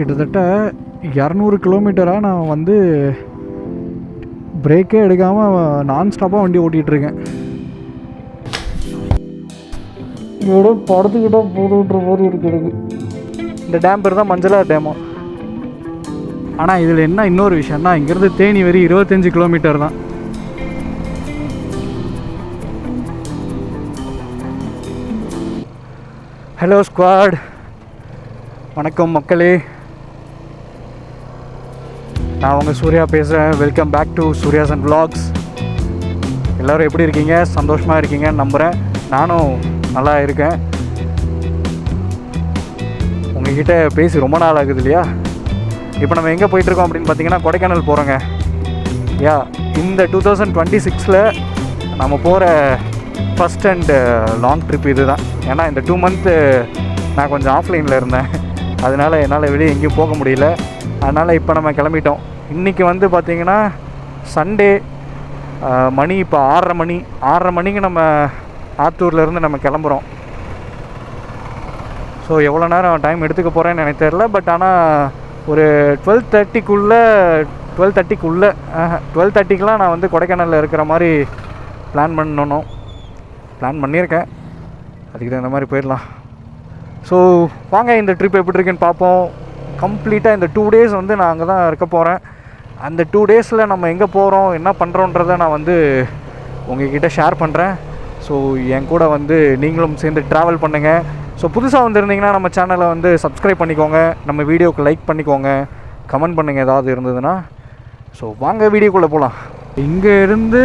கிட்டத்தட்ட 200 கிலோமீட்டராக நான் வந்து பிரேக்கே எடுக்காமல் நான் ஸ்டாப்பாக வண்டி ஓட்டிகிட்ருக்கேன். இதோட படத்துக்கிட்ட போதுன்ற மாதிரி இருக்கிறது. இந்த டேம் பேர் தான் மஞ்சளார் டேமோ. ஆனால் இதில் என்ன இன்னொரு விஷயம்னா, இங்கேருந்து தேனி வரை 25 கிலோமீட்டர் தான். ஹலோ ஸ்குவாட், வணக்கம் மக்களே. நான் உங்கள் சூர்யா பேசுகிறேன். Welcome back to Surya's and vlogs. எல்லோரும் எப்படி இருக்கீங்க? சந்தோஷமாக இருக்கீங்கன்னு நம்புகிறேன். நானும் நல்லா இருக்கேன். உங்ககிட்ட பேசி ரொம்ப நாள் ஆகுது இல்லையா? இப்போ நம்ம எங்கே போயிட்டுருக்கோம் அப்படின்னு பார்த்தீங்கன்னா, கொடைக்கானல் போகிறோங்க. இந்த 2026 நம்ம போகிற ஃபஸ்ட் அண்ட் லாங் ட்ரிப் இது தான். ஏன்னா இந்த 2 மந்த்து நான் கொஞ்சம் ஆஃப்லைனில் இருந்தேன். அதனால் என்னால் வெளியே எங்கேயும் போக முடியல. அதனால் இப்போ நம்ம கிளம்பிட்டோம். இன்றைக்கி வந்து பார்த்திங்கன்னா சண்டே, மணி இப்போ 6:30 மணிக்கு நம்ம ஆத்தூர்லேருந்து நம்ம கிளம்புறோம். ஸோ எவ்வளோ நேரம் டைம் எடுத்துக்க போகிறேன்னு எனக்கு தெரில. பட் ஆனால் ஒரு 12:30க்குள்ளே நான் வந்து கொடைக்கானலில் இருக்கிற மாதிரி பிளான் பண்ணியிருக்கேன். அதுக்கு தகுந்த மாதிரி போயிடலாம். ஸோ வாங்க இந்த ட்ரிப் எப்படி இருக்குன்னு பார்ப்போம். கம்ப்ளீட்டாக இந்த 2 டேஸ் வந்து நான் அங்கே தான் இருக்க போகிறேன். அந்த 2 டேஸில் நம்ம எங்கே போகிறோம், என்ன பண்ணுறோன்றதை நான் வந்து உங்கள்கிட்ட ஷேர் பண்ணுறேன். ஸோ என் கூட வந்து நீங்களும் சேர்ந்து ட்ராவல் பண்ணுங்கள். ஸோ புதுசாக வந்திருந்தீங்கன்னா நம்ம சேனலை வந்து சப்ஸ்கிரைப் பண்ணிக்கோங்க, நம்ம வீடியோவுக்கு லைக் பண்ணிக்கோங்க, கமெண்ட் பண்ணுங்கள் ஏதாவது இருந்ததுன்னா. ஸோ வாங்க வீடியோக்குள்ளே போகலாம். இங்கே இருந்து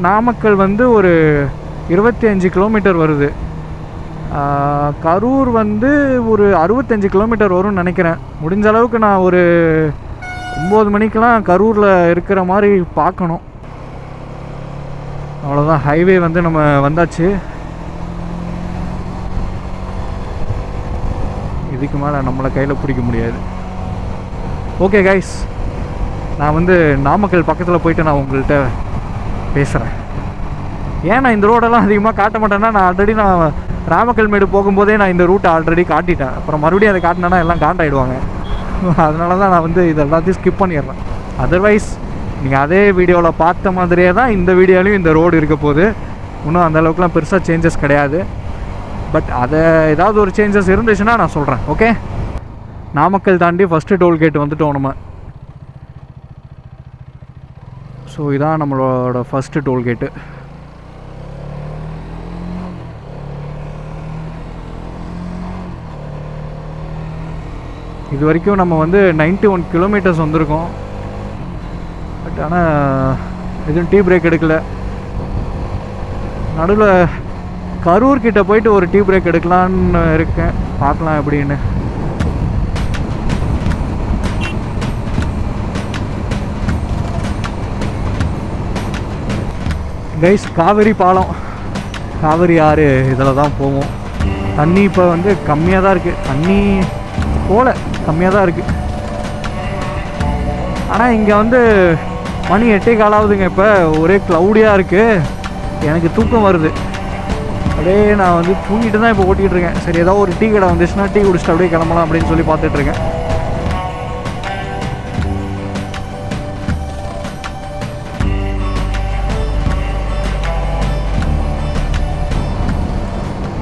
நாமக்கல் வந்து ஒரு 25 கிலோமீட்டர் வருது. கரூர் வந்து ஒரு 65 கிலோமீட்டர் வரும்னு நினைக்கிறேன். முடிஞ்ச அளவுக்கு நான் ஒரு 9 மணிக்கெலாம் கரூரில் இருக்கிற மாதிரி பார்க்கணும். அவ்வளோதான், ஹைவே வந்து நம்ம வந்தாச்சு. இதுக்கு மேலே நம்மளை கையில் பிடிக்க முடியாது. ஓகே கைஸ், நான் வந்து நாமக்கல் பக்கத்தில் போயிட்டு நான் உங்கள்கிட்ட பேசுகிறேன். ஏன் நான் இந்த ரோடெல்லாம் அதிகமாக காட்ட மாட்டேன்னா, நான் ராமக்கல் மேடு போகும்போதே நான் இந்த ரூட்டை ஆல்ரெடி காட்டிட்டேன். அப்புறம் மறுபடியும் அதை காட்டினேன்னா எல்லாம் காண்டாயிடுவாங்க. அதனால தான் நான் வந்து இது எல்லாத்தையும் ஸ்கிப் பண்ணிடுறேன். அதர்வைஸ் நீங்கள் அதே வீடியோவில் பார்த்த மாதிரியே தான் இந்த வீடியோலையும் இந்த ரோடு இருக்க போகுது. இன்னும் அந்தளவுக்குலாம் பெருசாக சேஞ்சஸ் கிடையாது. பட் அதை ஏதாவது ஒரு சேஞ்சஸ் இருந்துச்சுன்னா நான் சொல்கிறேன். ஓகே, நாமக்கல் தாண்டி ஃபஸ்ட்டு டோல்கேட் வந்துட்டோம் நம்ம. ஸோ இதான் நம்மளோட ஃபஸ்ட்டு டோல்கேட்டு. இது வரைக்கும் நம்ம வந்து 91 கிலோமீட்டர்ஸ் வந்திருக்கோம். பட் ஆனால் எதுவும் டீ பிரேக் எடுக்கலை. நடுவில் கரூர்கிட்ட போயிட்டு ஒரு டீ பிரேக் எடுக்கலான்னு இருக்கேன். பார்க்கலாம் எப்படின்னு. கைஸ், காவேரி பாலம், காவேரி ஆறு இதில் தான் போவோம். தண்ணி இப்போ வந்து கம்மியாக தான் இருக்குது. தண்ணி போல கம்மியாக தான் இருக்குது. ஆனால் இங்கே வந்து மணி 8:15 ஆகுதுங்க. இப்போ ஒரே க்ளவுடியாக இருக்குது. எனக்கு தூக்கம் வருது. அப்படியே நான் வந்து தூங்கிட்டு தான் இப்போ ஓட்டிகிட்டு இருக்கேன். சரி, ஏதாவது ஒரு டீ கடை வந்துச்சுன்னா டீ குடிச்சிட்டு அப்படியே கிளம்பலாம் அப்படின்னு சொல்லி பார்த்துட்ருக்கேன்.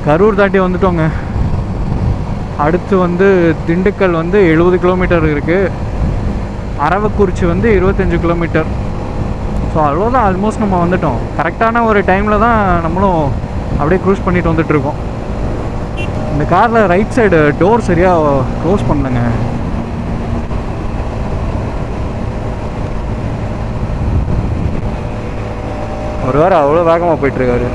கரூர் தாண்டி வந்துட்டோங்க. அடுத்து வந்து திண்டுக்கல் வந்து 70 கிலோமீட்டர் இருக்குது. அரவக்குறிச்சி வந்து 25 கிலோமீட்டர். ஸோ அவ்வளோதான், ஆல்மோஸ்ட் நம்ம வந்துட்டோம். கரெக்டான ஒரு டைமில் தான் நம்மளும் அப்படியே க்ரூஸ் பண்ணிட்டு வந்துட்டுருக்கோம். இந்த காரில் ரைட் சைடு டோர் சரியாக க்ளோஸ் பண்ணலங்க. ஒரு வாரம் அவ்வளோ வேகமாக போயிட்டுருக்காரு.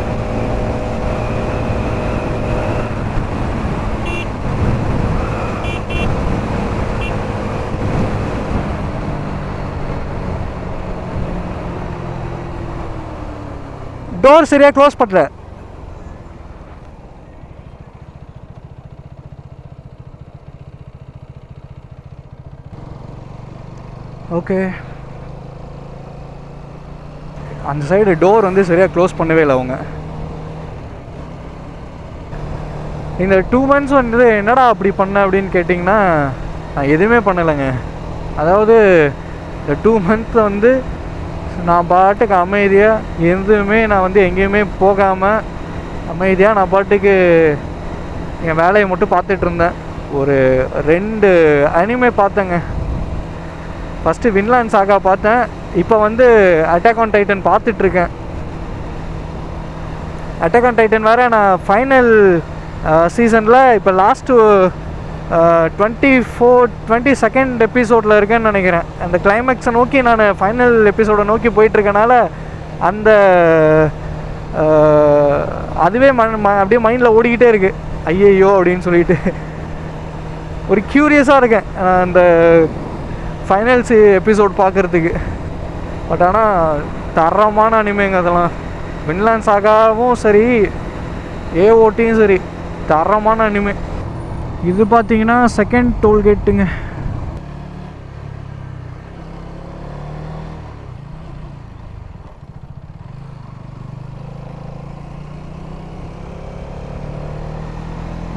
டோர் சரியாக க்ளோஸ் பண்ணல. ஓகே, அந்த சைடு டோர் வந்து சரியாக க்ளோஸ் பண்ணவே இல்லை அவங்க. இந்த 2 months வந்து என்னடா அப்படி பண்ண அப்படின்னு கேட்டிங்கன்னா, நான் எதுவுமே பண்ணலைங்க. அதாவது இந்த 2 months வந்து நான் பாட்டுக்கு அமைதியாக எதுவுமே நான் வந்து எங்கேயுமே போகாமல் அமைதியாக நான் பாட்டுக்கு என் வேலையை மட்டும் பார்த்துட்டு இருந்தேன். ஒரு 2 அனிமே பார்த்தேங்க. ஃபஸ்ட்டு வின்லாண்ட் சாகா பார்த்தேன். இப்போ வந்து அட்டாக் ஆன் டைட்டன் பார்த்துட்ருக்கேன். அட்டாக் ஆன் டைட்டன் வேறு நான் ஃபைனல் சீசனில் இப்போ லாஸ்ட்டு 22nd எபிசோடில் இருக்கேன்னு நினைக்கிறேன். அந்த கிளைமேக்ஸை நோக்கி நான் ஃபைனல் எபிசோடை நோக்கி போயிட்டுருக்கனால அந்த அதுவே அப்படியே மைண்டில் ஓடிக்கிட்டே இருக்குது. ஐயையோ அப்படின்னு சொல்லிட்டு ஒரு க்யூரியஸாக இருக்கேன் அந்த ஃபைனல்ஸ் எபிசோட் பார்க்குறதுக்கு. பட் ஆனால் தரமான அனிமேங்க அதெல்லாம். வின்லாண்ட் சாகாவும் சரி, ஏஓடியும் சரி, தரமான அனிமே. இது பார்த்தீங்கன்னா செகண்ட் டோல்கேட்டுங்க.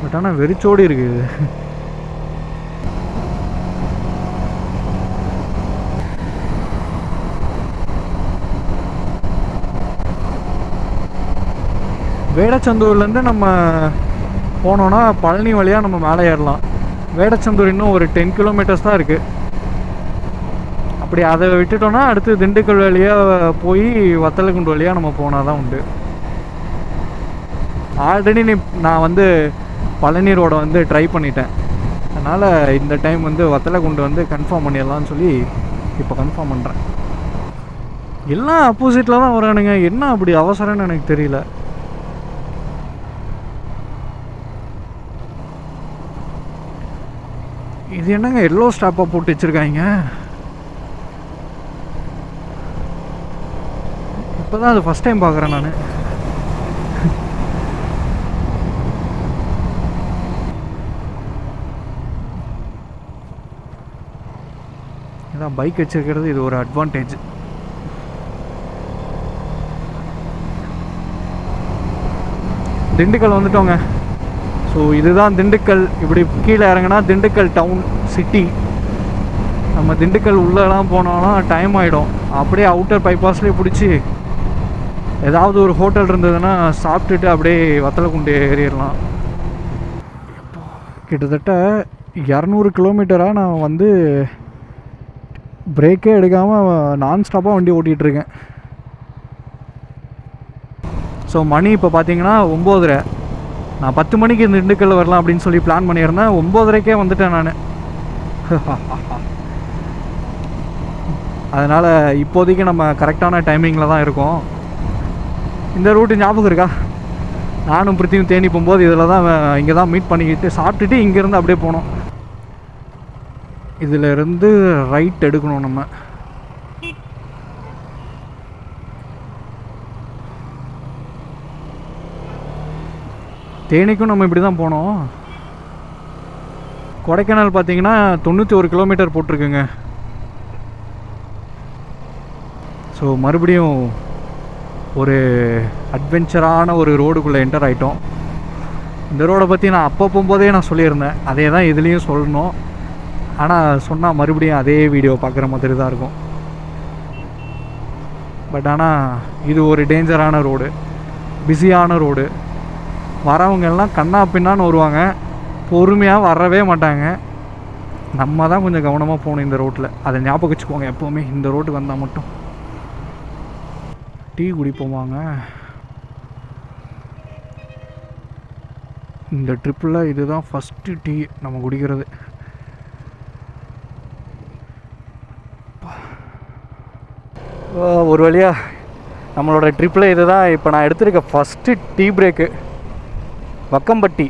பட் ஆனால் வெறிச்சோடி இருக்குது. வேடச்சந்தூர்லேருந்து நம்ம போனோன்னா பழனி வழியாக நம்ம மேலே ஏறலாம். வேடச்சந்தூர் இன்னும் ஒரு 10 கிலோமீட்டர்ஸ் தான் இருக்குது. அப்படி அதை விட்டுட்டோன்னா அடுத்து திண்டுக்கல் வழியாக போய் வத்தலக்குண்டு வழியாக நம்ம போனால் தான் உண்டு. ஆல்ரெடி நான் வந்து பழனி ரோடை வந்து ட்ரை பண்ணிட்டேன். அதனால் இந்த டைம் வந்து வத்தலக்குண்டு வந்து கன்ஃபார்ம் பண்ணிடலான்னு சொல்லி இப்போ கன்ஃபார்ம் பண்ணுறேன். எல்லாம் அப்போசிட்டில் தான் வரானுங்க. என்ன அப்படி அவசரம்னு எனக்கு தெரியல. இது என்னங்க எல்லோ ஸ்டாப்பாக போட்டு வச்சுருக்காங்க. இப்போ தான் அது ஃபஸ்ட் டைம் பார்க்குறேன் நான். இதான் பைக் வச்சுருக்கிறது இது ஒரு அட்வான்டேஜ். திண்டுக்கல் வந்துட்டோங்க. ஸோ இதுதான் திண்டுக்கல். இப்படி கீழே இறங்கினா திண்டுக்கல் டவுன் சிட்டி. நம்ம திண்டுக்கல் உள்ளெல்லாம் போனோம்னா டைம் ஆகிடும். அப்படியே அவுட்டர் பைபாஸ்லேயே பிடிச்சி ஏதாவது ஒரு ஹோட்டல் இருந்ததுன்னா சாப்பிட்டுட்டு அப்படியே வத்தலக்குண்டு ஏறிடலாம். கிட்டத்தட்ட 200 கிலோமீட்டராக நான் வந்து பிரேக்கே எடுக்காமல் நான் ஸ்டாப்பாக வண்டி ஓட்டிகிட்ருக்கேன். ஸோ மணி இப்போ பார்த்தீங்கன்னா 9:30. நான் 10 மணிக்கு திண்டுக்கல் வரலாம் அப்படின்னு சொல்லி பிளான் பண்ணியிருந்தேன். 9:30க்கே வந்துட்டேன் நான். அதனால் இப்போதைக்கு நம்ம கரெக்டான டைமிங்கில் தான் இருக்கோம். இந்த ரூட்டு ஞாபகம் இருக்கா? நானும் பிரித்தியும் தேனி போகும்போது இதில் தான் இங்கே தான் மீட் பண்ணிக்கிட்டு சாப்பிட்டுட்டு இங்கேருந்து அப்படியே போனோம். இதிலேருந்து ரைட் எடுக்கணும் நம்ம. தேனிக்கும் நம்ம இப்படி தான் போனோம். கொடைக்கானல் பார்த்தீங்கன்னா 91 கிலோமீட்டர் போட்டிருக்குங்க. ஸோ மறுபடியும் ஒரு அட்வென்ச்சரான ஒரு ரோடுக்குள்ளே என்டர் ஆகிட்டோம். இந்த ரோடை பற்றி நான் அப்போ போகும்போதே நான் சொல்லியிருந்தேன். அதே தான் இதுலேயும் சொல்லணும். ஆனால் சொன்னால் மறுபடியும் அதே வீடியோ பார்க்குற மாதிரி தான் இருக்கும். பட் ஆனால் இது ஒரு டேஞ்சரான ரோடு, பிஸியான ரோடு. வரவங்கெல்லாம் கண்ணா பின்னான்னு வருவாங்க, பொறுமையாக வரவே மாட்டாங்க. நம்ம தான் கொஞ்சம் கவனமாக போகணும் இந்த ரோட்டில். அதை ஞாபகம் வச்சுக்கோங்க எப்போவுமே. இந்த ரோட்டுக்கு வந்தால் மட்டும் டீ குடிப்போமாங்க. இந்த ட்ரிப்பில் இதுதான் ஃபஸ்ட்டு டீ நம்ம குடிக்கிறது. ஒரு வழியாக நம்மளோட ட்ரிப்பில் இது தான் இப்போ நான் எடுத்திருக்க ஃபஸ்ட்டு டீ பிரேக்கு. வக்கம்பட்டி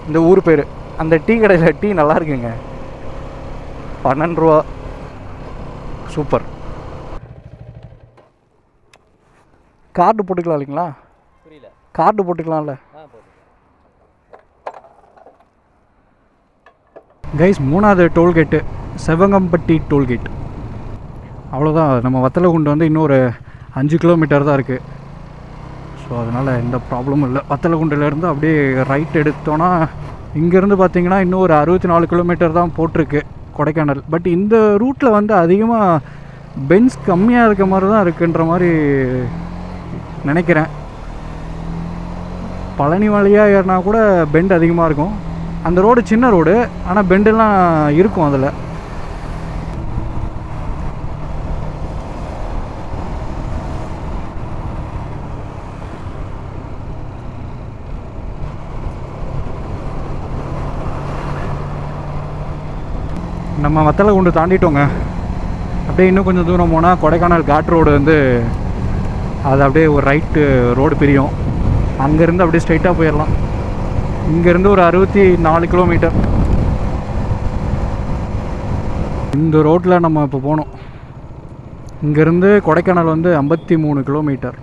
இந்த ஊர் பேர். அந்த டீ கடையில் டீ நல்லா இருக்குங்க. 12 ரூபா. சூப்பர். கார்டு போட்டுக்கலாம் இல்லைங்களா? புரியல. கார்டு போட்டுக்கலாம்ல? கைஸ், 3வது டோல்கேட்டு செவங்கம்பட்டி டோல்கேட். அவ்வளோதான். நம்ம வத்தலக்குண்டு வந்து இன்னொரு 5 கிலோமீட்டர் தான் இருக்குது. ஸோ அதனால் எந்த ப்ராப்ளமும் இல்லை. வத்தலக்குண்டிலேருந்து அப்படியே ரைட் எடுத்தோன்னா இங்கேருந்து பார்த்தீங்கன்னா இன்னும் ஒரு 64 கிலோமீட்டர் தான் போட்டிருக்கு கொடைக்கானல். பட் இந்த ரூட்டில் வந்து அதிகமாக பென்ஸ் கம்மியாக இருக்க மாதிரி தான் இருக்குன்ற மாதிரி நினைக்கிறேன். பழனி வழியாக ஏறினா கூட பெண்ட் அதிகமாக இருக்கும். அந்த ரோடு சின்ன ரோடு, ஆனால் பெண்டெல்லாம் இருக்கும் அதில். நம்ம வத்தலகுண்டு தாண்டிட்டோங்க. அப்படியே இன்னும் கொஞ்சம் தூரம் போனால் கொடைக்கானல் காட் ரோடு வந்து அது அப்படியே ஒரு ரைட்டு ரோடு பிரியும். அங்கேருந்து அப்படியே ஸ்ட்ரைட்டாக போயிடலாம். இங்கேருந்து ஒரு 64 கிலோமீட்டர். இந்த ரோட்டில் நம்ம இப்போ போகணும். இங்கேருந்து கொடைக்கானல் வந்து 53 கிலோமீட்டர்.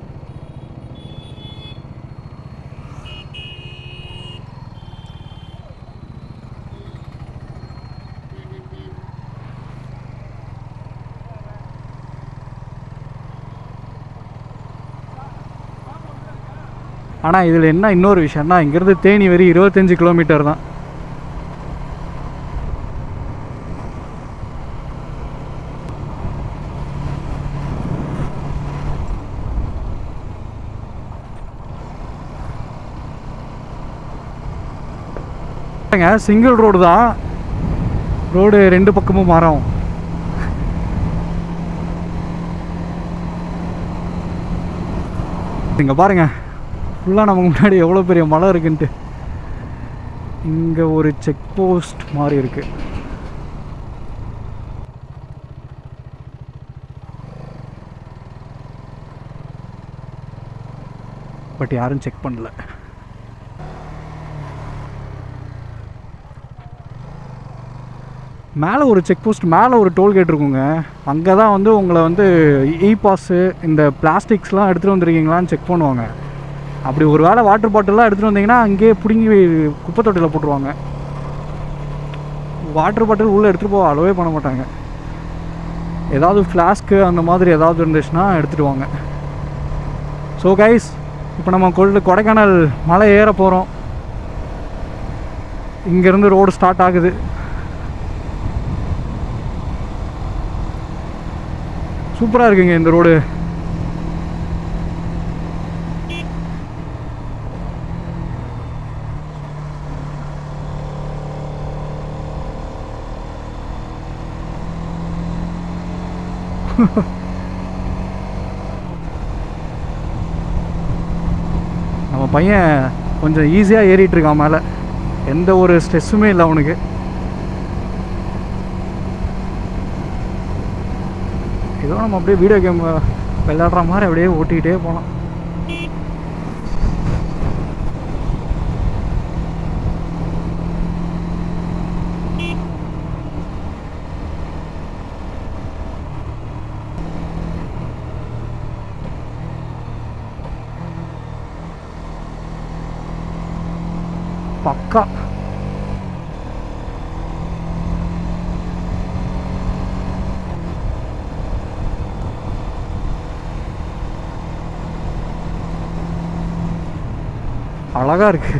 ஆனால் இதில் என்ன இன்னொரு விஷயம்னா, இங்கேருந்து தேனி வரை 25 கிலோமீட்டர் தான். சிங்கிள் ரோடு தான். ரோடு 2 பக்கமும் மரம். இங்கே பாருங்கள், ஃபுல்லாக நமக்கு முன்னாடி எவ்வளோ பெரிய மலை இருக்குன்ட்டு. இங்கே ஒரு செக் போஸ்ட் மாதிரி இருக்குது. பட் யாரும் செக் பண்ணல. மேலே ஒரு செக் போஸ்ட், மேலே ஒரு டோல்கேட் இருக்குங்க. அங்கே தான் வந்து உங்களை வந்து இ பாஸு, இந்த பிளாஸ்டிக்ஸ்லாம் எடுத்துகிட்டு வந்துருக்கீங்களான்னு செக் பண்ணுவாங்க. அப்படி ஒரு வேளை வாட்டர் பாட்டில்லாம் எடுத்துகிட்டு வந்தீங்கன்னா அங்கேயே பிடுங்கி குப்பை தொட்டியில் போட்டுருவாங்க. வாட்டர் பாட்டில் உள்ளே எடுத்துகிட்டு போக அலோவே பண்ண மாட்டாங்க. ஏதாவது ஃப்ளாஸ்க்கு அந்த மாதிரி ஏதாவது இருந்துச்சுன்னா எடுத்துகிட்டு வாங்க. ஸோ கைஸ், இப்போ நம்ம கொடைக்கானல் மலை ஏற போகிறோம். இங்கேருந்து ரோடு ஸ்டார்ட் ஆகுது. சூப்பராக இருக்குங்க இந்த ரோடு. நம்ம பையன் கொஞ்சம் ஈஸியாக ஏறிட்டு இருக்கான் மேலே. எந்த ஒரு ஸ்ட்ரெஸ்ஸுமே இல்லை அவனுக்கு. ஏதோ நம்ம அப்படியே வீடியோ கேம் விளையாடுற மாதிரி அப்படியே ஓட்டிக்கிட்டே போகலாம். பக்கா அழகா இருக்கு.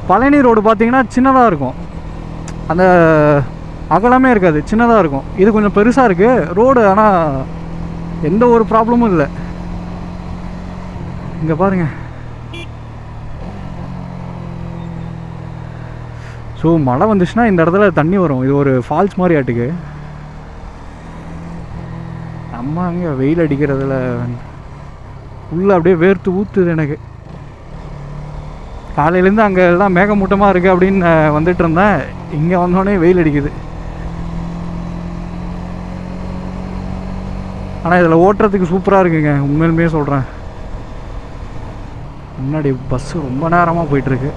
பழனி ரோடு பார்த்தீங்கன்னா சின்னதாக இருக்கும். அந்த அகலமே இருக்காது, சின்னதாக இருக்கும். இது கொஞ்சம் பெருசாக இருக்குது ரோடு. ஆனால் எந்த ஒரு ப்ராப்ளமும் இல்லை. இங்கே பாருங்க. ஸோ மழை வந்துச்சுன்னா இந்த இடத்துல தண்ணி வரும். இது ஒரு ஃபால்ஸ் மாதிரி ஆட்டுக்கு. நம்ம அங்கே வெயில் அடிக்கிறதுல உள்ளே அப்படியே வேர்த்து ஊற்றுது எனக்கு. காலையிலேருந்து அங்கே எல்லாம் மேகமூட்டமாக இருக்குது அப்படின்னு வந்துட்டு இருந்தேன். இங்கே வந்தோடனே வெயில் அடிக்குது. ஆனால் இதில் ஓட்டுறதுக்கு சூப்பராக இருக்குங்க, உண்மையிலுமே சொல்கிறேன். முன்னாடி பஸ்ஸு ரொம்ப நேரமாக போயிட்டுருக்கு.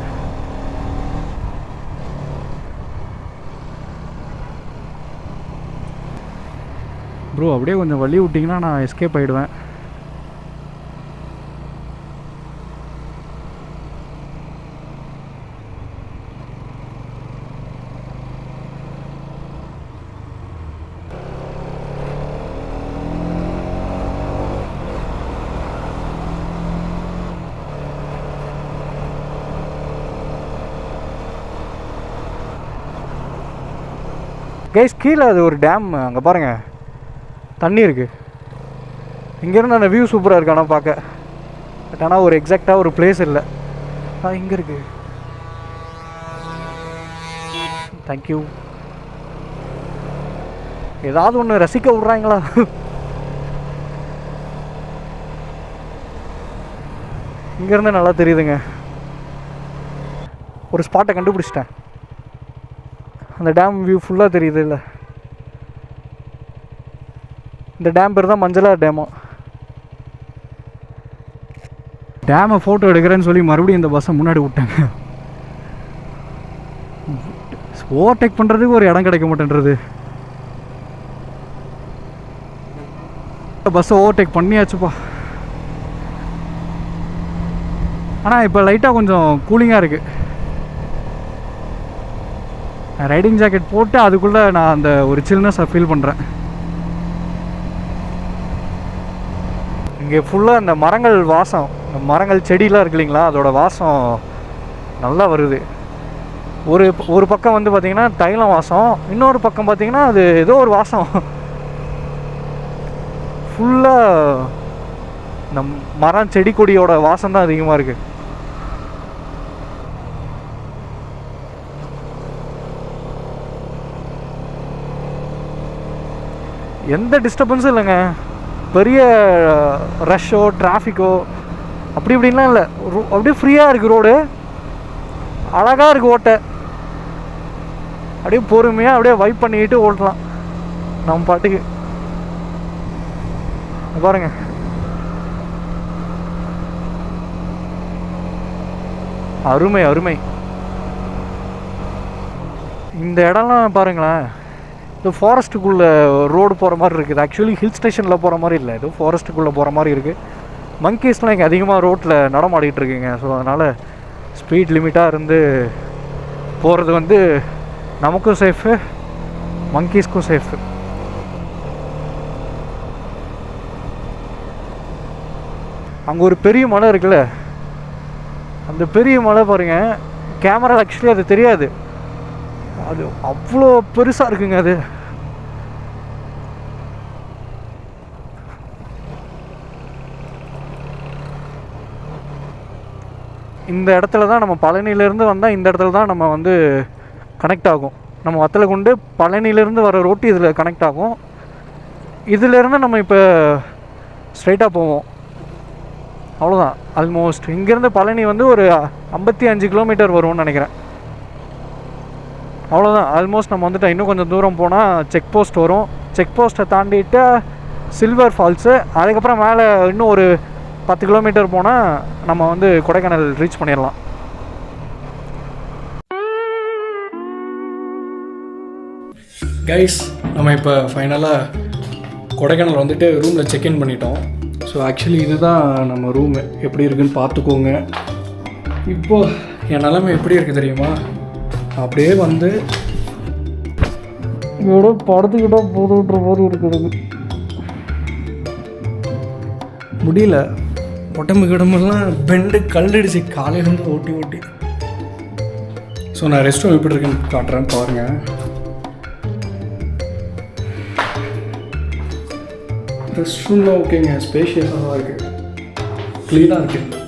ப்ரோ அப்படியே கொஞ்சம் வழி விட்டிங்கன்னா நான் எஸ்கேப் ஆகிடுவேன். கைஸ் கீழே அது ஒரு டேம், அங்கே பாருங்கள் தண்ணி இருக்குது. இங்கேருந்து அந்த வியூ சூப்பராக இருக்கு ஆனால் பார்க்க. பட் ஆனால் ஒரு எக்ஸாக்டாக ஒரு பிளேஸ் இல்லை. இங்கே இருக்குது. தேங்க்யூ. ஏதாவது ஒன்று ரசிக்க விட்றாங்களா? இங்கேருந்து நல்லா தெரியுதுங்க. ஒரு ஸ்பாட்டை கண்டுபிடிச்சிட்டேன். அந்த டேம் வியூ ஃபுல்லாக தெரியுது இல்லை? இந்த டேம் பேர் தான் மஞ்சளார் டேமா. டேமை ஃபோட்டோ எடுக்கிறேன்னு சொல்லி மறுபடியும் இந்த பஸ்ஸை முன்னாடி விட்டாங்க. ஓவர்டேக் பண்ணுறதுக்கு ஒரு இடம் கிடைக்க மாட்டேன்றது. பஸ்ஸை ஓவர்டேக் பண்ணியாச்சுப்பா. ஆனால் இப்போ லைட்டாக கொஞ்சம் கூலிங்காக இருக்குது. ரைடிங் ஜாக்கெட் போட்டு அதுக்குள்ளே நான் அந்த ஒரு சில்னஸை ஃபீல் பண்ணுறேன். இங்கே ஃபுல்லாக இந்த மரங்கள் வாசம், இந்த மரங்கள் செடியெலாம் இருக்கு இல்லைங்களா, அதோட வாசம் நல்லா வருது. ஒரு பக்கம் வந்து பார்த்திங்கன்னா தைலம் வாசம், இன்னொரு பக்கம் பார்த்திங்கன்னா அது ஏதோ ஒரு வாசம். ஃபுல்லாக இந்த மரம் செடி கொடியோட வாசம் தான் அதிகமாக இருக்குது. எந்த டிஸ்டர்பன்ஸும் இல்லைங்க. பெரிய ரஷ்ஷோ டிராஃபிக்கோ அப்படி இப்படின்லாம் இல்லை. அப்படியே ஃப்ரீயாக இருக்குது ரோடு. அழகாக இருக்குது ஓட்டை. அப்படியே பொறுமையாக அப்படியே வைப் பண்ணிக்கிட்டு ஓட்டலாம் நம்ம பாட்டுக்கு. பாருங்க, அருமை அருமை. இந்த இடம்லாம் பாருங்களேன், இது ஃபாரஸ்ட்டுக்குள்ளே ரோடு போகிற மாதிரி இருக்குது. ஆக்சுவலி ஹில் ஸ்டேஷனில் போகிற மாதிரி இல்லை, இது ஃபாரஸ்ட்டுக்குள்ளே போகிற மாதிரி இருக்குது. மங்கீஸ்லாம் இங்கே அதிகமாக ரோட்டில் நடமாடிட்டு இருக்குங்க. ஸோ அதனால் ஸ்பீட் லிமிட்டாக இருந்து போகிறது வந்து நமக்கும் சேஃபு, மங்கீஸ்க்கும் சேஃபு. அங்கே ஒரு பெரிய மலை இருக்குல்ல, அந்த பெரிய மலை பாருங்க, கேமரா ஆக்சுவலி அது தெரியாது, அது அவ்வளோ பெருசாக இருக்குங்க. அது இந்த இடத்துல தான் நம்ம பழனியிலேருந்து வந்தால் இந்த இடத்துல தான் நம்ம வந்து கனெக்ட் ஆகும். நம்ம வத்தலகுண்டு பழனியிலேருந்து வர ரோட்டு இதில் கனெக்ட் ஆகும். இதிலேருந்து நம்ம இப்போ ஸ்ட்ரைட்டாக போவோம். அவ்வளோதான். ஆல்மோஸ்ட் இங்கேருந்து பழனி வந்து ஒரு 55 கிலோமீட்டர் வரும்னு நினைக்கிறேன். அவ்வளோதான். ஆல்மோஸ்ட் நம்ம வந்துட்டு இன்னும் கொஞ்சம் தூரம் போனால் செக் போஸ்ட் வரும். செக் போஸ்ட்டை தாண்டிட்டு சில்வர் ஃபால்ஸு, அதுக்கப்புறம் மேலே இன்னும் ஒரு 10 கிலோமீட்டர் போனால் நம்ம வந்து கொடைக்கானல் ரீச் பண்ணிடலாம். கைஸ், நம்ம இப்போ ஃபைனலாக கொடைக்கானல் வந்துட்டு ரூமில் செக்இன் பண்ணிட்டோம். ஸோ ஆக்சுவலி இதுதான் நம்ம ரூமு. எப்படி இருக்குதுன்னு பார்த்துக்கோங்க. இப்போது என் நிலைமை எப்படி இருக்குது தெரியுமா? அப்படியே வந்து இதோட படுத்துக்கிட்டா போதுன்ற மாதிரி இருக்குது. முடியல, உடம்பு கிடம்பெல்லாம் பெண்டு கல்லடிச்சு காலையிலேருந்து ஓட்டி ஓட்டி. ஸோ நான் ரெஸ்ட் ரூம் எப்படி இருக்குன்னு காட்டுறேன் பாருங்கள். ரெஸ்ட் ரூம்லாம் ஓகேங்க, ஸ்பேஷியஸாக தான் இருக்குது, க்ளீனாக இருக்குது.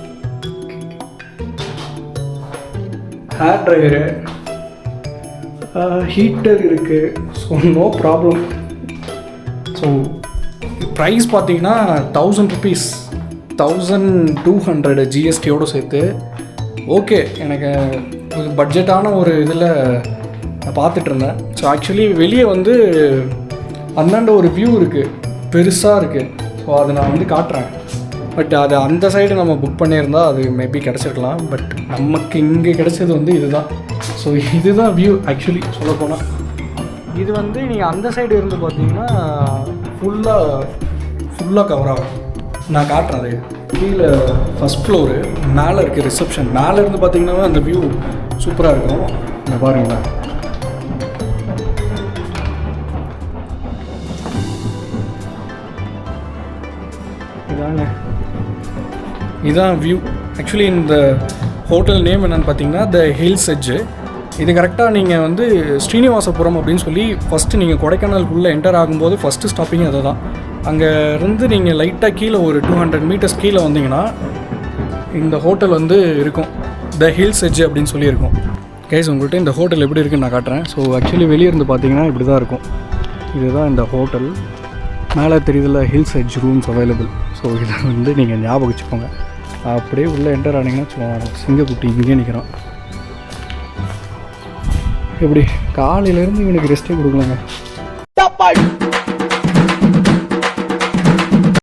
ஹேர் ட்ரையரு, ஹீட்டர் இருக்குது. So no problem. So price பார்த்தீங்கன்னா 1000 ருபீஸ், 1200 ஜிஎஸ்டியோடு சேர்த்து. ஓகே, எனக்கு ஒரு பட்ஜெட்டான ஒரு இதில் நான் பார்த்துட்ருந்தேன். ஸோ ஆக்சுவலி வெளியே வந்து அந்தாண்ட ஒரு வியூ இருக்குது, பெருசாக இருக்குது. ஸோ அதை நான் வந்து காட்டுறேன். பட் அது அந்த சைடு நம்ம புக் பண்ணியிருந்தால் அது மேபி கிடச்சிருக்கலாம். பட் நமக்கு இங்கே கிடச்சது வந்து இதுதான். ஸோ இதுதான் வியூ. ஆக்சுவலி சொல்லப்போனால் இது வந்து நீங்கள் அந்த சைடு இருந்து பார்த்தீங்கன்னா ஃபுல்லாக கவர் ஆகும். நான் காட்டுறேன். அது கீழே ஃபஸ்ட் ஃப்ளோரு, மேலே இருக்குது ரிசப்ஷன். மேலே இருந்து பார்த்தீங்கன்னா அந்த வியூ சூப்பராக இருக்கும். நான் பாருங்களேன், இதான் வியூ. ஆக்சுவலி இந்த ஹோட்டல் நேம் என்னென்னு பார்த்தீங்கன்னா த ஹில்ஸ் எட்ஜு. இது கரெக்டாக நீங்கள் வந்து ஸ்ரீனிவாசபுரம் அப்படின்னு சொல்லி ஃபஸ்ட்டு நீங்கள் கொடைக்கானலுக்குள்ளே என்டர் ஆகும்போது ஃபஸ்ட்டு ஸ்டாப்பிங் அதை தான். அங்கே இருந்து நீங்கள் லைட்டாக கீழே ஒரு 200 மீட்டர்ஸ் கீழே வந்தீங்கன்னா இந்த ஹோட்டல் வந்து இருக்கும், த ஹில்ஸ் எட்ஜ் அப்படின்னு சொல்லி இருக்கும். கைஸ் உங்கள்கிட்ட இந்த ஹோட்டல் எப்படி இருக்குன்னு நான் காட்டுறேன். ஸோ ஆக்சுவலி வெளியே இருந்து பார்த்தீங்கன்னா இப்படி தான் இருக்கும். இதுதான் இந்த ஹோட்டல். மேலே தெரியுதுல hills edge rooms available. So இதை வந்து நீங்கள் ஞாபகம் வச்சுக்கோங்க. அப்படியே உள்ளே என்டர் ஆனீங்கன்னா சொல்லுவாங்க சிங்கக்குட்டி இங்கே நிற்கிறான். எப்படி காலையிலேருந்து இவனுக்கு ரெஸ்ட்டே கொடுக்கலாங்க.